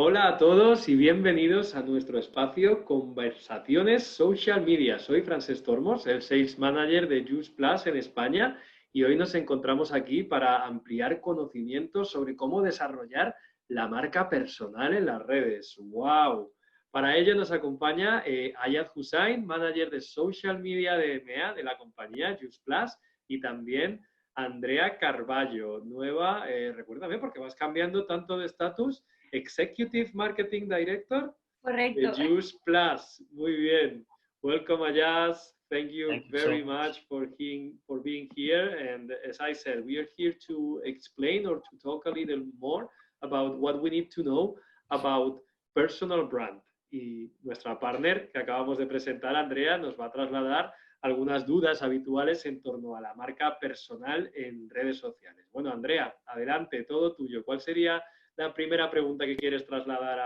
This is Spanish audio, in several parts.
Hola a todos y bienvenidos a nuestro espacio Conversaciones Social Media. Soy Francesc Tormos, el Sales Manager de Just Plus en España, y hoy nos encontramos aquí para ampliar conocimientos sobre cómo desarrollar la marca personal en las redes. ¡Wow! Para ello nos acompaña Ayad Hussain, Manager de Social Media de EMEA de la compañía Just Plus, y también Andrea Carballo, nueva, recuérdame porque vas cambiando tanto de estatus. Executive Marketing Director de Correcto. Juice Plus. Muy bien. Welcome, Ayaz. Thank you Thank you very so much. much for being here. And as I said, we are here to explain or to talk a little more about what we need to know about personal brand. Y nuestra partner que acabamos de presentar, Andrea, nos va a trasladar algunas dudas habituales en torno a la marca personal en redes sociales. Bueno, Andrea, adelante, todo tuyo. ¿Cuál sería la primera pregunta que quieres trasladar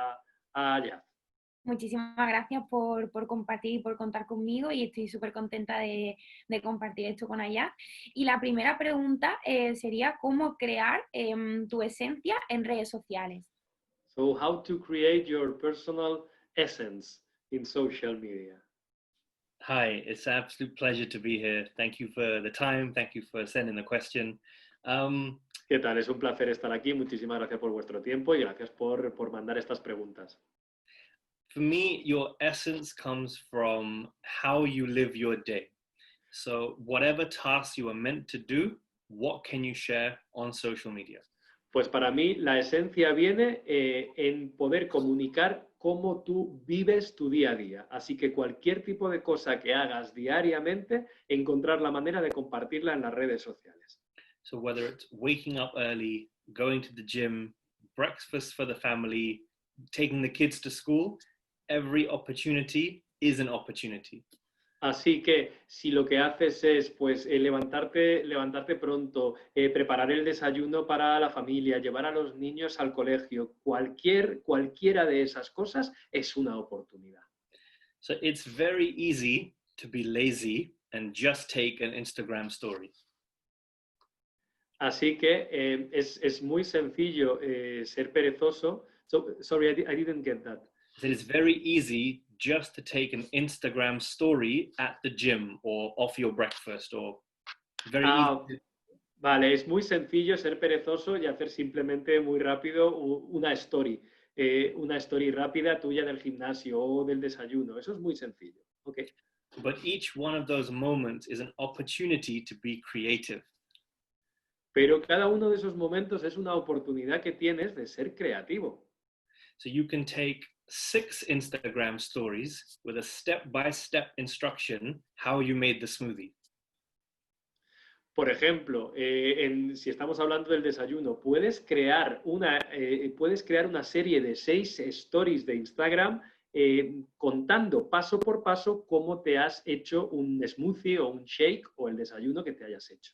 a Ayaz? Muchísimas gracias por compartir y por contar conmigo, y estoy súper contenta de compartir esto con Ayaz. Y la primera pregunta sería ¿cómo crear tu esencia en redes sociales? So, how to create your personal essence in social media? Hi, it's an absolute pleasure to be here. Thank you for the time. Thank you for sending the question. ¿Qué tal? Es un placer estar aquí. Muchísimas gracias por vuestro tiempo y gracias por mandar estas preguntas. For me, your essence comes from how you live your day. So whatever tasks you are meant to do, what can you share on social media? Pues para mí la esencia viene en poder comunicar cómo tú vives tu día a día. Así que cualquier tipo de cosa que hagas diariamente, encontrar la manera de compartirla en las redes sociales. So whether it's waking up early, going to the gym, breakfast for the family, taking the kids to school, every opportunity is an opportunity. Así que si lo que haces es pues levantarte pronto, preparar el desayuno para la familia, llevar a los niños al colegio, cualquiera de esas cosas es una oportunidad. So it's very easy to be lazy and just take an Instagram story. Así que es muy sencillo ser perezoso. So, sorry, I didn't get that. So it's very easy just to take an Instagram story at the gym or off your breakfast, or very easy. Vale, es muy sencillo ser perezoso y hacer simplemente muy rápido una story rápida tuya del gimnasio o del desayuno. Eso es muy sencillo. Okay. But each one of those moments is an opportunity to be creative. Pero cada uno de esos momentos es una oportunidad que tienes de ser creativo. So you can take 6 Instagram stories with a step-by-step instruction how you made the smoothie. Por ejemplo, si estamos hablando del desayuno, puedes crear una serie de 6 stories de Instagram contando paso por paso cómo te has hecho un smoothie o un shake o el desayuno que te hayas hecho.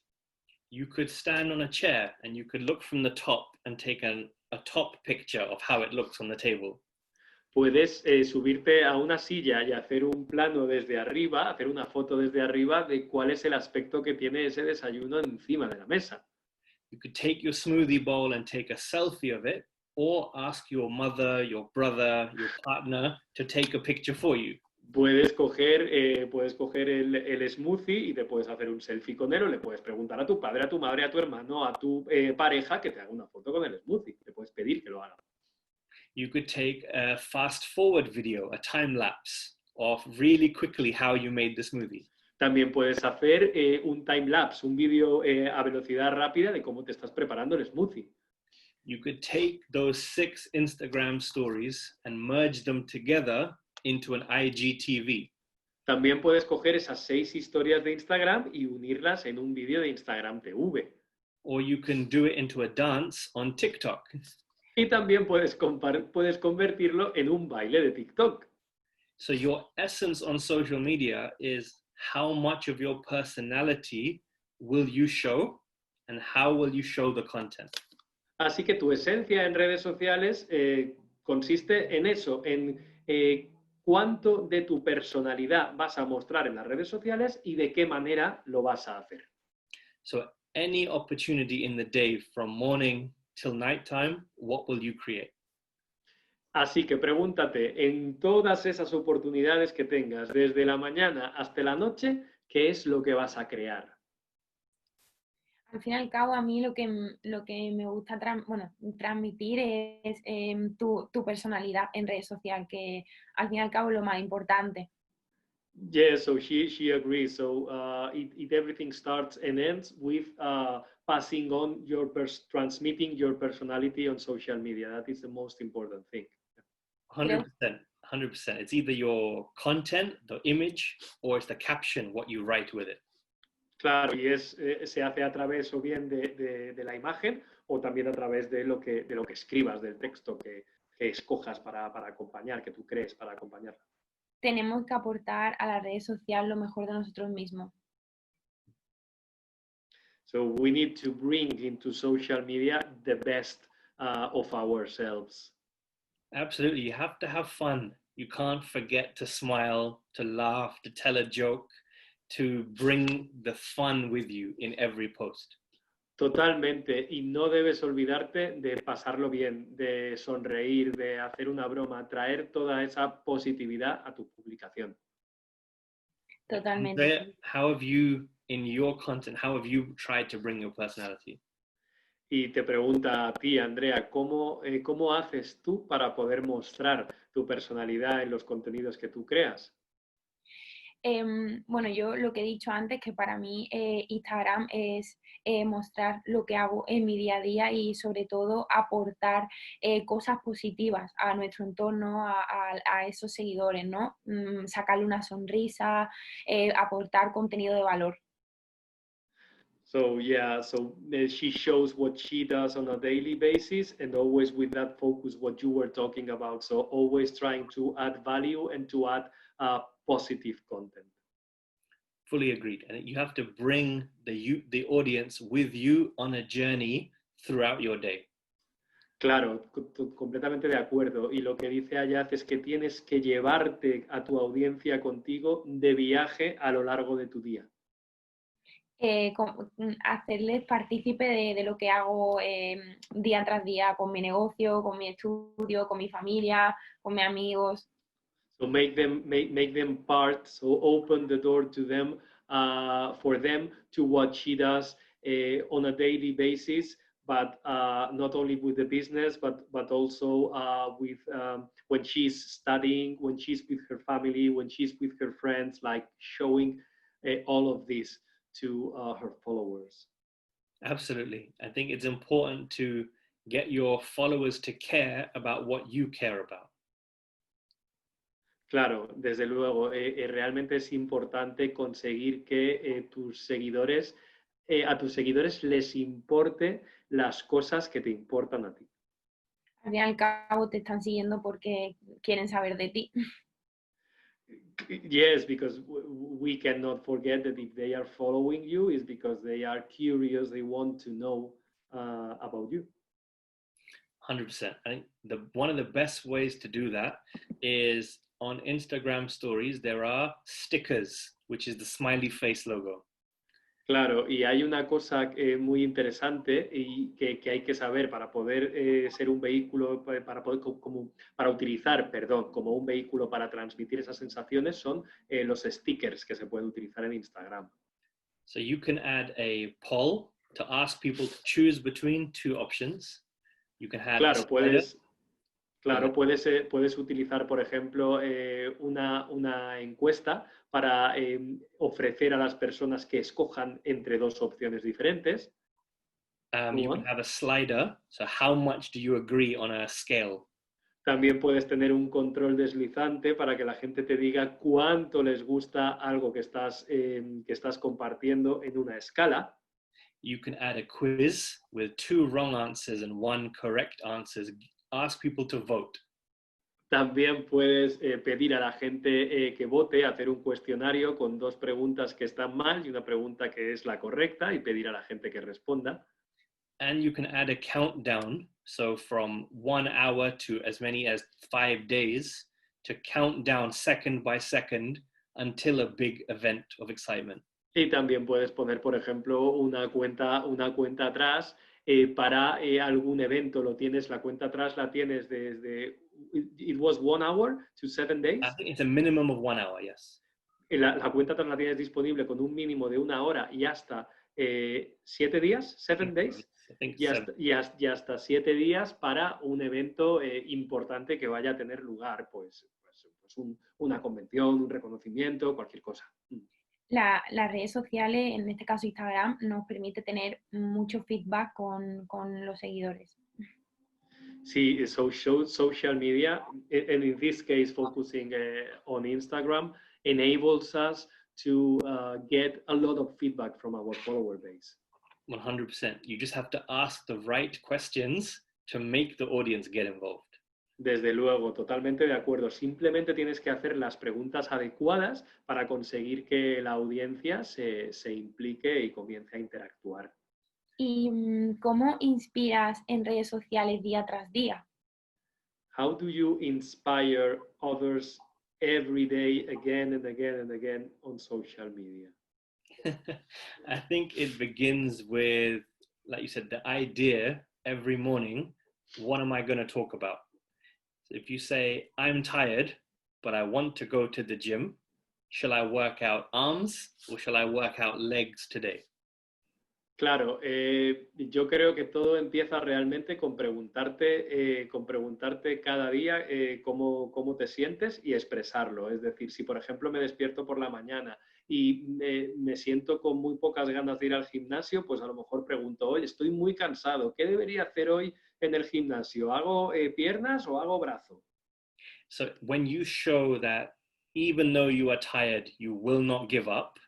You could stand on a chair and you could look from the top and take a top picture of how it looks on the table. Puedes subirte a una silla y hacer un plano desde arriba, hacer una foto desde arriba de cuál es el aspecto que tiene ese desayuno encima de la mesa. You could take your smoothie bowl and take a selfie of it, or ask your mother, your brother, your partner to take a picture for you. Puedes coger el smoothie y te puedes hacer un selfie con él, o le puedes preguntar a tu padre, a tu madre, a tu hermano, a tu pareja que te haga una foto con el smoothie. Te puedes pedir que lo haga. You could take a fast forward video, a time lapse of really quickly how you made the smoothie. También puedes hacer un time lapse, un vídeo a velocidad rápida de cómo te estás preparando el smoothie. You could take those 6 Instagram stories and merge them together into an IGTV. También puedes coger esas 6 historias de Instagram y unirlas en un vídeo de Instagram TV. Or you can do it into a dance on TikTok. Y también puedes convertirlo en un baile de TikTok. So your essence on social media is how much of your personality will you show and how will you show the content. Así que tu esencia en redes sociales consiste en eso, en cuánto de tu personalidad vas a mostrar en las redes sociales y de qué manera lo vas a hacer. So any opportunity in the day from morning till nighttime, what will you create? Así que pregúntate, en todas esas oportunidades que tengas, desde la mañana hasta la noche, ¿qué es lo que vas a crear? Al fin y al cabo, a mí lo que me gusta transmitir es tu personalidad en redes sociales, que al fin y al cabo es lo más importante. Yeah, so she agrees. So everything starts and ends with passing on transmitting your personality on social media. That is the most important thing. Creo 100%. 100%. It's either your content, the image, or it's the caption, what you write with it. Claro, y se hace a través o bien de la imagen o también a través de lo que escribas, del texto que escojas para acompañar, que tú crees para acompañarla. tenemos que aportar a las redes sociales lo mejor de nosotros mismos. So we need to bring into social media the best of ourselves. Absolutely. You have to have fun. You can't forget to smile, to laugh, to tell a joke, to bring the fun with you in every post. Totalmente, y no debes olvidarte de pasarlo bien, de sonreír, de hacer una broma, traer toda esa positividad a tu publicación. Totalmente. Andrea, how have you, in your content, how have you tried to bring your personality? Y te pregunta a ti, Andrea, ¿cómo haces tú para poder mostrar tu personalidad en los contenidos que tú creas? Bueno, yo lo que he dicho antes, que para mí Instagram es mostrar lo que hago en mi día a día y sobre todo aportar cosas positivas a nuestro entorno, a esos seguidores, ¿no? Sacarle una sonrisa, aportar contenido de valor. So yeah, so she shows what she does on a daily basis and always with that focus what you were talking about. So always trying to add value and to add positive content. Fully agreed. And you have to bring the audience with you on a journey throughout your day. Claro, completamente de acuerdo. Y lo que dice Ayaz es que tienes que llevarte a tu audiencia contigo de viaje a lo largo de tu día. Hacerles partícipe de lo que hago día tras día con mi negocio, con mi estudio, con mi familia, con mis amigos. So make them part. So open the door to them for them to what she does on a daily basis, but not only with the business, but also with when she's studying, when she's with her family, when she's with her friends, like showing all of this to her followers. Absolutely. I think it's important to get your followers to care about what you care about. Claro, desde luego, realmente es importante conseguir que a tus seguidores les importe las cosas que te importan a ti. Al fin y al cabo te están siguiendo porque quieren saber de ti. Yes, because we cannot forget that if they are following you, it's because they are curious, they want to know about you. 100%. I think one of the best ways to do that is on Instagram stories, there are stickers, which is the smiley face logo. Claro, y hay una cosa muy interesante y que hay que saber para poder ser un vehículo, para poder para utilizar, perdón, como un vehículo para transmitir esas sensaciones son los stickers que se pueden utilizar en Instagram. So you can add a poll to ask people to choose between two options. You can add puedes utilizar, por ejemplo, una encuesta para ofrecer a las personas que escojan entre dos opciones diferentes. You can have a slider. So how much do you agree on a scale? También puedes tener un control deslizante para que la gente te diga cuánto les gusta algo que estás compartiendo en una escala. You can add a quiz with 2 wrong answers and 1 correct answer. Ask people to vote. También puedes pedir a la gente que vote, hacer un cuestionario con 2 preguntas que están mal y una pregunta que es la correcta y pedir a la gente que responda. And you can add a countdown, so from 1 hour to as many as 5 days, to count down second by second until a big event of excitement. Y también puedes poner, por ejemplo, una cuenta atrás para algún evento. La cuenta atrás la tienes desde was 1 hour to 7 days. I think it's a minimum of 1 hour, yes. La cuenta atrás la tienes disponible con un mínimo de 1 hora y hasta 7 días, 7 days, I think y hasta 7 días para un evento importante que vaya a tener lugar, pues una convención, un reconocimiento, cualquier cosa. Las redes sociales, en este caso Instagram, nos permite tener mucho feedback con los seguidores. Sí, social media, and in this case focusing on Instagram, enables us to get a lot of feedback from our follower base. 100%. You just have to ask the right questions to make the audience get involved. Desde luego, totalmente de acuerdo. Simplemente tienes que hacer las preguntas adecuadas para conseguir que la audiencia se implique y comience a interactuar. ¿Y cómo inspiras en redes sociales día tras día? How do you inspire others every day, again and again and again on social media? I think it begins with, like you said, the idea every morning, what am I going to talk about? So if you say, I'm tired, but I want to go to the gym, shall I work out arms or shall I work out legs today? Claro, yo creo que todo empieza realmente con preguntarte cada día cómo te sientes y expresarlo. Es decir, si por ejemplo me despierto por la mañana y me siento con muy pocas ganas de ir al gimnasio, pues a lo mejor pregunto, oye, estoy muy cansado, ¿qué debería hacer hoy en el gimnasio? ¿Hago piernas o hago brazo? So when you show that even though you are tired, you will not give up,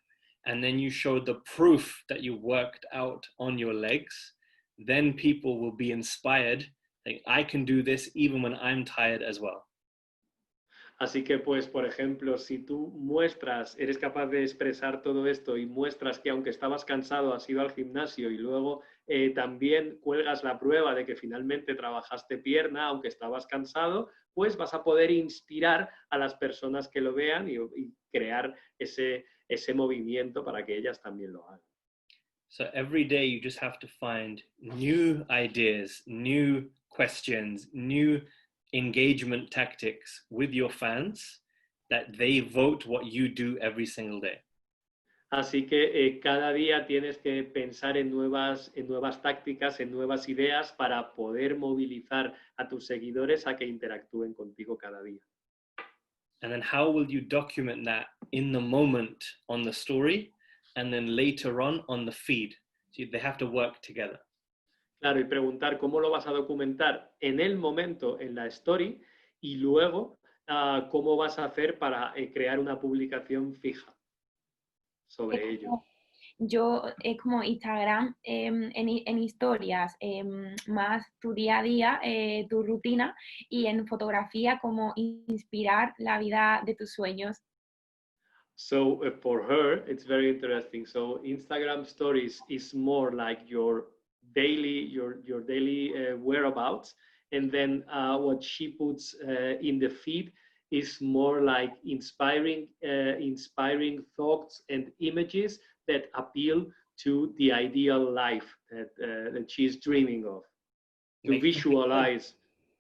and then you show the proof that you worked out on your legs, then people will be inspired. Like, I can do this even when I'm tired as well. Así que, pues, por ejemplo, si tú eres capaz de expresar todo esto y muestras que aunque estabas cansado has ido al gimnasio y luego también cuelgas la prueba de que finalmente trabajaste pierna aunque estabas cansado, pues vas a poder inspirar a las personas que lo vean y crear ese movimiento para que ellas también lo hagan. So every day you just have to find new ideas, new questions, new engagement tactics with your fans that they vote what you do every single day. Así que cada día tienes que pensar en nuevas tácticas, en nuevas ideas para poder movilizar a tus seguidores a que interactúen contigo cada día. And then how will you document that in the moment on the story and then later on the feed? So they have to work together. Claro, y preguntar cómo lo vas a documentar en el momento, en la story, y luego cómo vas a hacer para crear una publicación fija sobre ello. Es como Instagram en historias, más tu día a día, tu rutina, y en fotografía como inspirar la vida de tus sueños. So for her, it's very interesting. So Instagram stories is more like your daily whereabouts, and then what she puts in the feed is more like inspiring thoughts and images that appeal to the ideal life that she's dreaming of, to visualize.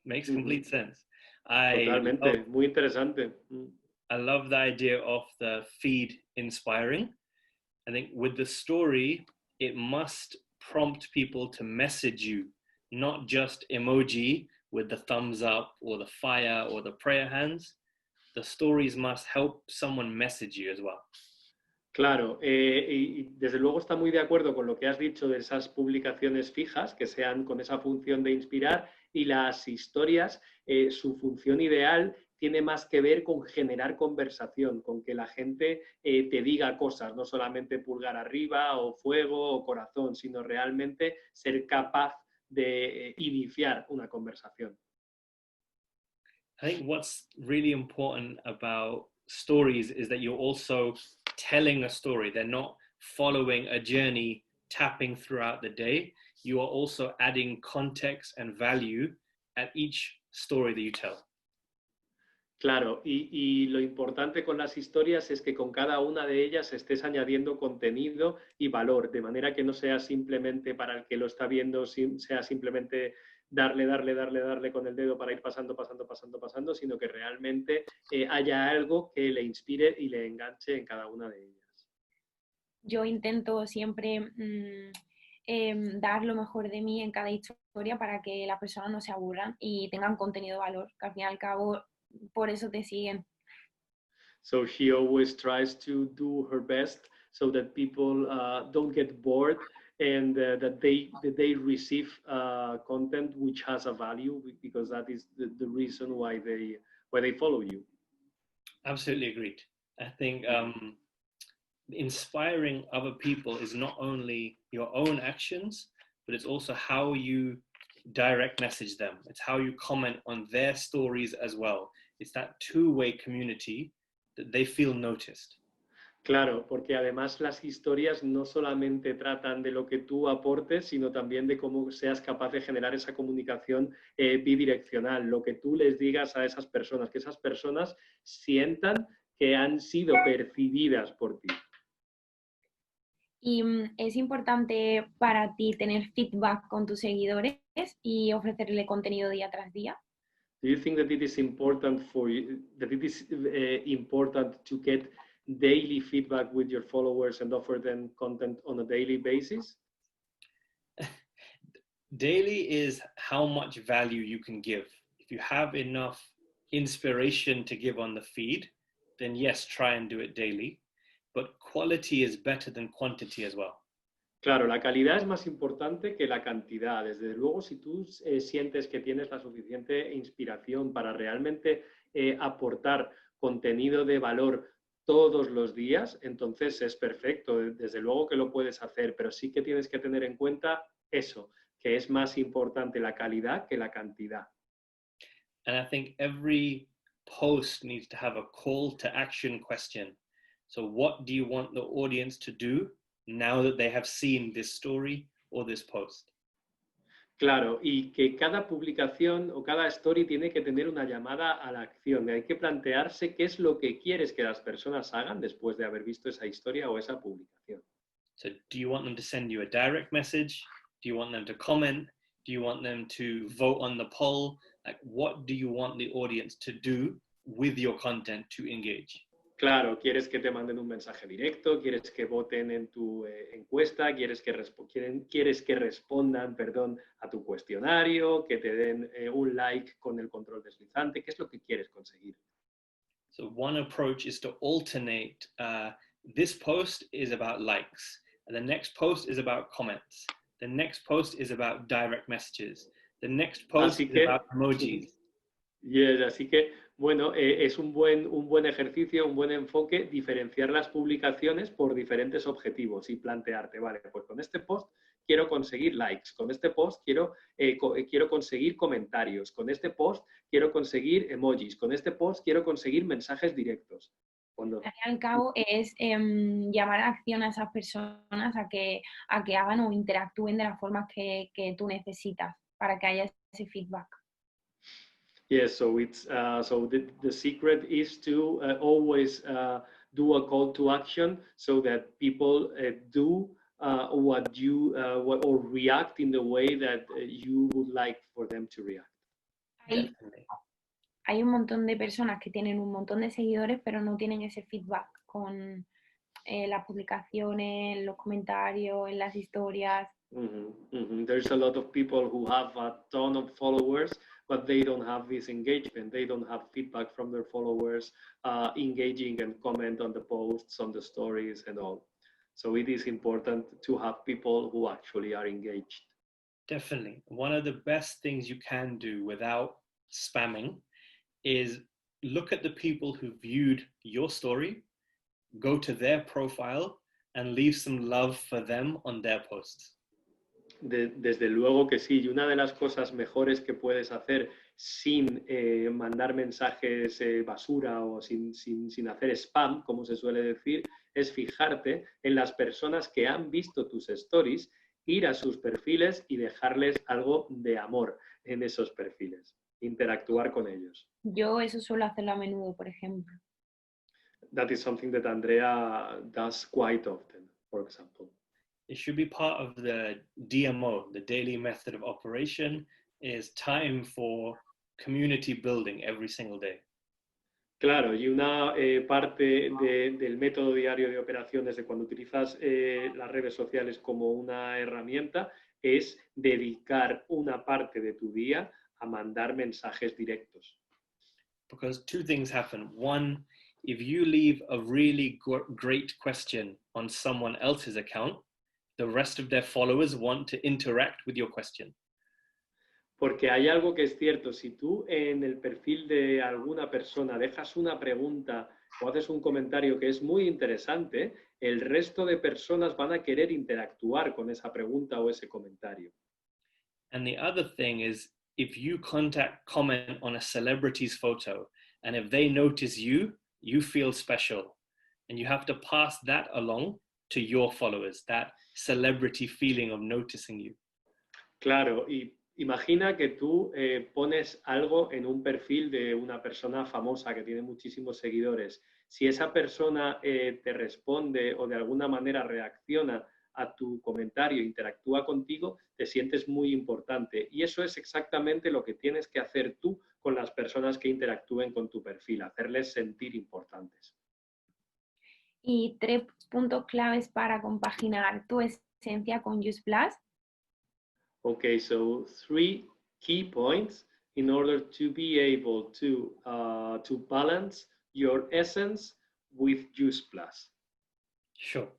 Makes complete sense. Totalmente, muy interesante. I love the idea of the feed inspiring. I think with the story, it must prompt people to message you, not just emoji with the thumbs up or the fire or the prayer hands. The stories must help someone message you as well. Claro, y desde luego está muy de acuerdo con lo que has dicho de esas publicaciones fijas, que sean con esa función de inspirar, y las historias, su función ideal tiene más que ver con generar conversación, con que la gente te diga cosas, no solamente pulgar arriba o fuego o corazón, sino realmente ser capaz de iniciar una conversación. I think what's really important about stories is that you're also telling a story. They're not following a journey, tapping throughout the day. You are also adding context and value at each story that you tell. Claro, y lo importante con las historias es que con cada una de ellas estés añadiendo contenido y valor, de manera que no sea simplemente para el que lo está viendo, sea simplemente darle con el dedo para ir pasando, sino que realmente haya algo que le inspire y le enganche en cada una de ellas. Yo intento siempre dar lo mejor de mí en cada historia para que las personas no se aburran y tengan contenido de valor, que al fin y al cabo por eso te siguen. So she always tries to do her best so that people don't get bored and that they receive content which has a value, because that is the reason why they follow you. Absolutely agreed. I think inspiring other people is not only your own actions, but it's also how you direct message them. It's how you comment on their stories as well. It's that two-way community that they feel noticed. Claro, porque además las historias no solamente tratan de lo que tú aportes, sino también de cómo seas capaz de generar esa comunicación bidireccional, lo que tú les digas a esas personas, que esas personas sientan que han sido percibidas por ti. Y es importante para ti tener feedback con tus seguidores y ofrecerle contenido día tras día. Do you think that it is important for you, that it is important to get daily feedback with your followers and offer them content on a daily basis? Daily is how much value you can give. If you have enough inspiration to give on the feed, then yes, try and do it daily. But quality is better than quantity as well. Claro, la calidad es más importante que la cantidad. Desde luego, si tú sientes que tienes la suficiente inspiración para realmente aportar contenido de valor todos los días, entonces es perfecto. Desde luego que lo puedes hacer, pero sí que tienes que tener en cuenta eso, que es más importante la calidad que la cantidad. And I think every post needs to have a call to action question. So what do you want the audience to do now that they have seen this story or this post? Claro, y que cada publicación o cada story tiene que tener una llamada a la acción. Hay que plantearse qué es lo que quieres que las personas hagan después de haber visto esa historia o esa publicación. So do you want them to send you a direct message? Do you want them to comment? Do you want them to vote on the poll? Like, what do you want the audience to do with your content to engage? Claro, quieres que te manden un mensaje directo, quieres que voten en tu encuesta, quieres que respondan, a tu cuestionario, que te den un like con el control deslizante. ¿Qué es lo que quieres conseguir? So one approach is to alternate. This post is about likes, and the next post is about comments. The next post is about direct messages. The next post is about emojis. Yes, así que, bueno, es un buen ejercicio, un buen enfoque, diferenciar las publicaciones por diferentes objetivos y plantearte, vale, pues con este post quiero conseguir likes, con este post quiero conseguir comentarios, con este post quiero conseguir emojis, con este post quiero conseguir mensajes directos. Al fin y al cabo es llamar a acción a esas personas a que hagan o interactúen de las formas que tú necesitas para que haya ese feedback. Yes, so it's the secret is to always do a call to action so that people do what you or react in the way that you would like for them to react. Hay un montón de personas que tienen un montón de seguidores, pero no tienen ese feedback con las publicaciones, los comentarios, en las historias. There's a lot of people who have a ton of followers, but they don't have this engagement. They don't have feedback from their followers, engaging and comment on the posts, on the stories and all. So it is important to have people who actually are engaged. Definitely. One of the best things you can do without spamming is look at the people who viewed your story, go to their profile and leave some love for them on their posts. Desde luego que sí, y una de las cosas mejores que puedes hacer sin mandar mensajes basura o sin hacer spam, como se suele decir, es fijarte en las personas que han visto tus stories, ir a sus perfiles y dejarles algo de amor en esos perfiles, interactuar con ellos. Yo eso suelo hacerlo a menudo, por ejemplo. That is something that Andrea does quite often, for example. It should be part of the DMO, the daily method of operation, is time for community building every single day. Claro, y una parte del método diario de operaciones de cuando utilizas las redes sociales como una herramienta es dedicar una parte de tu día a mandar mensajes directos. Because two things happen. One, if you leave a really great question on someone else's account, the rest of their followers want to interact with your question. Porque hay algo que es cierto, si tú en el perfil de alguna persona dejas una pregunta o haces un comentario que es muy interesante, el resto de personas van a querer interactuar con esa pregunta o ese comentario. And the other thing is, if you comment on a celebrity's photo, and if they notice you, you feel special. And you have to pass that along to your followers, that celebrity feeling of noticing you. Claro, y imagina que tú pones algo en un perfil de una persona famosa que tiene muchísimos seguidores. Si esa persona te responde o de alguna manera reacciona a tu comentario, interactúa contigo, te sientes muy importante. Y eso es exactamente lo que tienes que hacer tú con las personas que interactúen con tu perfil, hacerles sentir importantes. Y 3 puntos claves para compaginar tu esencia con Just Plus. Okay, so 3 key points in order to be able to balance your essence with Juice Plus. Sure.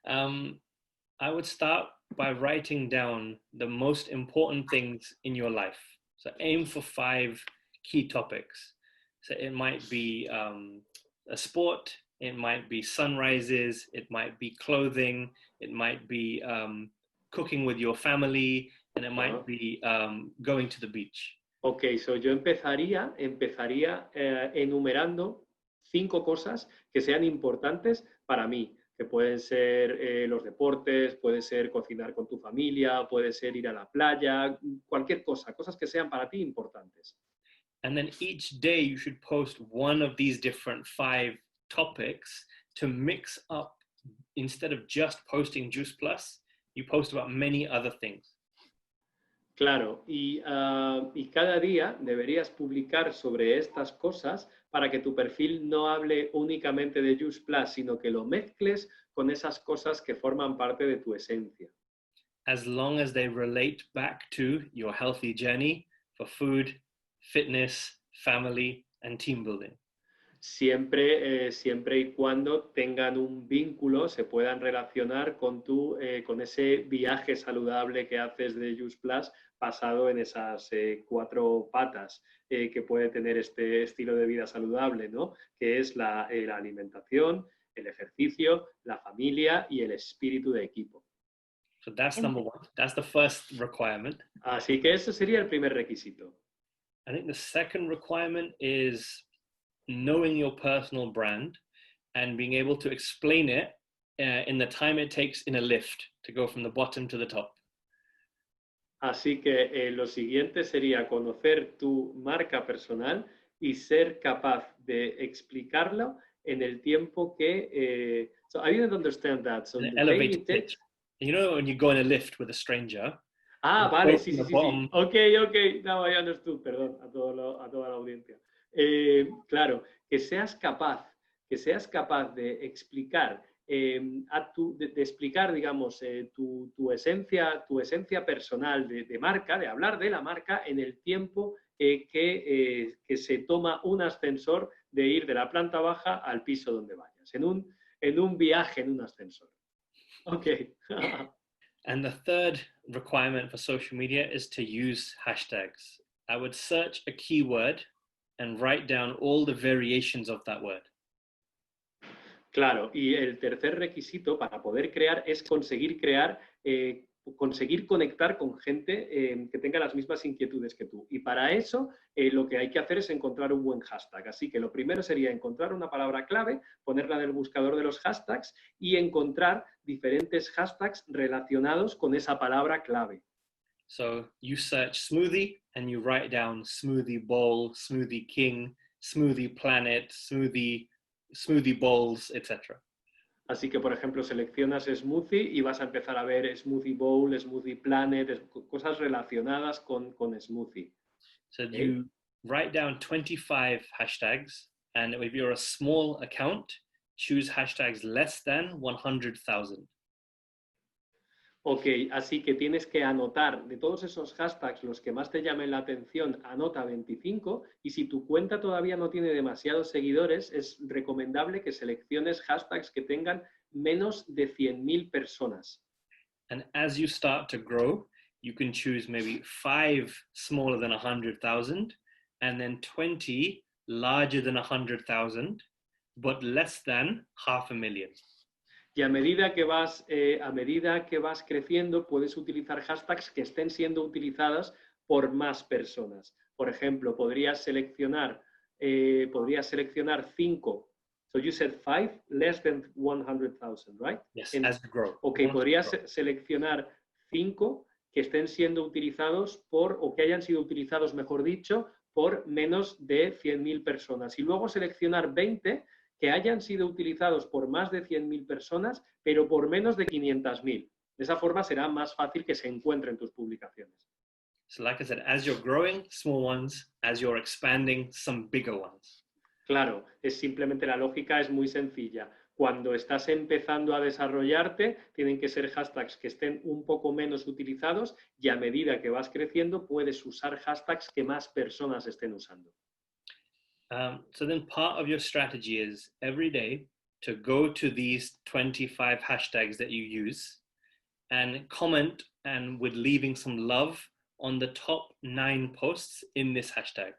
I would start by writing down the most important things in your life. So aim for 5 key topics. So it might be a sport, it might be sunrises, it might be clothing, it might be cooking with your family, and it might be going to the beach. Ok, so yo empezaría enumerando 5 cosas que sean importantes para mí, que pueden ser los deportes, puede ser cocinar con tu familia, puede ser ir a la playa, cualquier cosa, cosas que sean para ti importantes. And then each day you should post one of these different 5 topics to mix up. Instead of just posting Juice Plus, you post about many other things. Claro, y cada día deberías publicar sobre estas cosas para que tu perfil no hable únicamente de Juice Plus, sino que lo mezcles con esas cosas que forman parte de tu esencia. As long as they relate back to your healthy journey for food, fitness, family, and team building. Siempre y cuando tengan un vínculo, se puedan relacionar con ese viaje saludable que haces de Juice Plus basado en esas 4 patas que puede tener este estilo de vida saludable, ¿no? Que es la alimentación, el ejercicio, la familia y el espíritu de equipo. So that's number 1. That's the first requirement. Así que ese sería el primer requisito. I think the second requirement is knowing your personal brand and being able to explain it in the time it takes in a lift to go from the bottom to the top. Así que lo siguiente sería conocer tu marca personal y ser capaz de explicarlo en el tiempo que... so I didn't understand that. So An elevator pitch. You know when you go in a lift with a stranger? Vale, sí. Ok. Now I understood. Perdón a toda la audiencia. Claro, que seas capaz de explicar, de explicar, digamos, tu esencia personal de marca, de hablar de la marca en el tiempo que se toma un ascensor de ir de la planta baja al piso donde vayas, en un viaje en un ascensor. Ok. And the third requirement for social media is to use hashtags. I would search a keyword and write down all the variations of that word. Claro, y el tercer requisito para poder crear es conseguir conectar con gente que tenga las mismas inquietudes que tú. Y para eso lo que hay que hacer es encontrar un buen hashtag. Así que lo primero sería encontrar una palabra clave, ponerla en el buscador de los hashtags y encontrar diferentes hashtags relacionados con esa palabra clave. So you search smoothie and you write down smoothie bowl, smoothie king, smoothie planet, smoothie bowls, etc. Así que, por ejemplo, seleccionas smoothie y vas a empezar a ver smoothie bowl, smoothie planet, cosas relacionadas con smoothie. So you write down 25 hashtags, and if you're a small account, choose hashtags less than 100,000. Ok, así que tienes que anotar de todos esos hashtags los que más te llamen la atención, anota 25 y si tu cuenta todavía no tiene demasiados seguidores, es recomendable que selecciones hashtags que tengan menos de 100.000 personas. And as you start to grow, you can choose maybe 5 smaller than 100,000 and then 20 larger than 100,000, but less than 500,000. Y a medida que vas creciendo, puedes utilizar hashtags que estén siendo utilizadas por más personas. Por ejemplo, podrías seleccionar 5. So you said 5 less than 100,000, right? Yes, as you grow. Ok, podrías seleccionar 5 que estén siendo utilizados o que hayan sido utilizados, mejor dicho, por menos de 100.000 personas. Y luego seleccionar 20 que hayan sido utilizados por más de 100.000 personas, pero por menos de 500.000. De esa forma será más fácil que se encuentren tus publicaciones. So like I said, as you're growing, small ones, as you're expanding, some bigger ones. Claro, es simplemente la lógica es muy sencilla. Cuando estás empezando a desarrollarte, tienen que ser hashtags que estén un poco menos utilizados y a medida que vas creciendo puedes usar hashtags que más personas estén usando. So then part of your strategy is every day to go to these 25 hashtags that you use and comment and with leaving some love on the top 9 posts in this hashtag.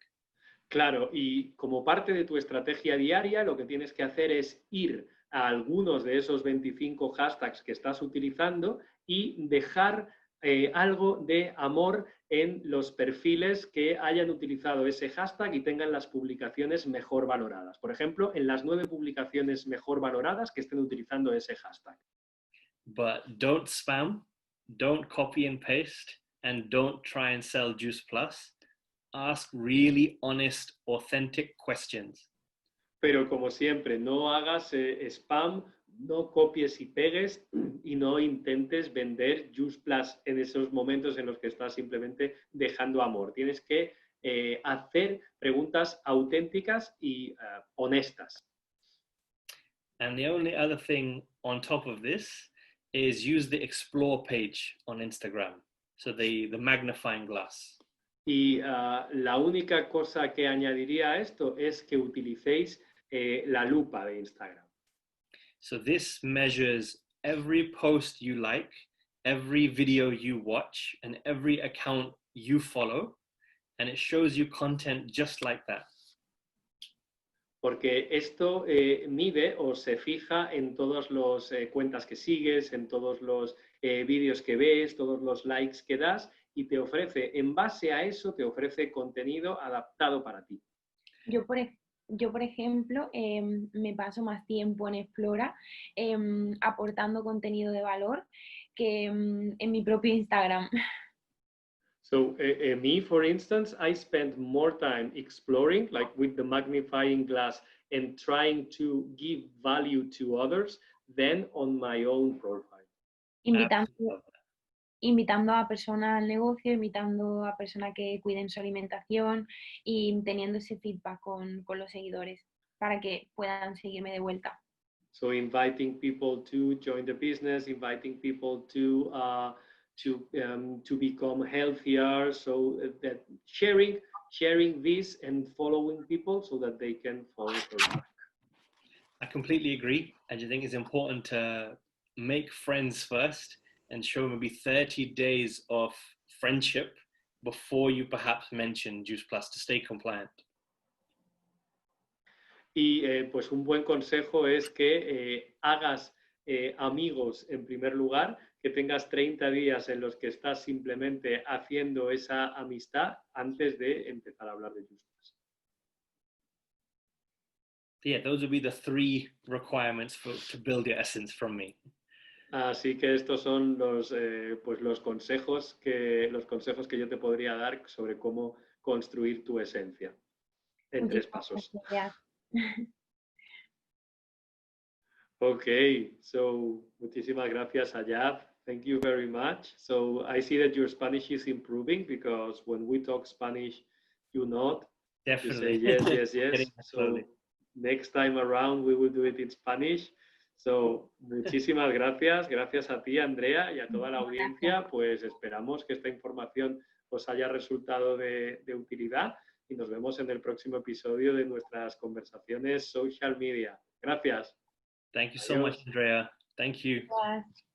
Claro, y como parte de tu estrategia diaria, lo que tienes que hacer es ir a algunos de esos 25 hashtags que estás utilizando y dejar algo de amor en los perfiles que hayan utilizado ese hashtag y tengan las publicaciones mejor valoradas. Por ejemplo, en las 9 publicaciones mejor valoradas que estén utilizando ese hashtag. But don't spam, don't copy and paste, and don't try and sell Juice Plus. Ask really honest, authentic questions. Pero como siempre, no hagas spam, no copies y pegues y no intentes vender Juice Plus en esos momentos en los que estás simplemente dejando amor. Tienes que hacer preguntas auténticas y honestas. And the only other thing on top of this is use the explore page on Instagram. So the magnifying glass. Y la única cosa que añadiría a esto es que utilicéis la lupa de Instagram. So this measures every post you like, every video you watch, and every account you follow, and it shows you content just like that. Porque esto mide o se fija en todas las cuentas que sigues, en todos los vídeos que ves, todos los likes que das y te ofrece, en base a eso, te ofrece contenido adaptado para ti. Yo, por ejemplo, me paso más tiempo en Explora aportando contenido de valor que en mi propio Instagram. So me, for instance, I spend more time exploring, like with the magnifying glass and trying to give value to others than on my own profile. Invitando a personas al negocio, invitando a personas que cuiden su alimentación y teniendo ese feedback con los seguidores para que puedan seguirme de vuelta. So inviting people to join the business, inviting people to become healthier, so that sharing this and following people so that they can follow back. I completely agree. I just think it's important to make friends first and show maybe 30 days of friendship before you perhaps mention Juice Plus to stay compliant. Y pues un buen consejo es que hagas amigos en primer lugar, que tengas 30 días en los que estás simplemente haciendo esa amistad antes de empezar a hablar de Juice Plus. Yeah, those would be the 3 requirements to build your essence from me. Así que estos son los consejos que yo te podría dar sobre cómo construir tu esencia en 3 pasos. Gracias. Okay, so muchísimas gracias, Ayad. Thank you very much. So I see that your Spanish is improving because when we talk Spanish, you nod, you say Definitely. yes, yes, yes. Getting there So slowly. next time around we will do it in Spanish. So muchísimas gracias, gracias a ti, Andrea, y a toda la audiencia. Pues esperamos que esta información os haya resultado de utilidad y nos vemos en el próximo episodio de nuestras conversaciones social media. Gracias. Thank you so much, Adiós. Andrea. Thank you. Gracias.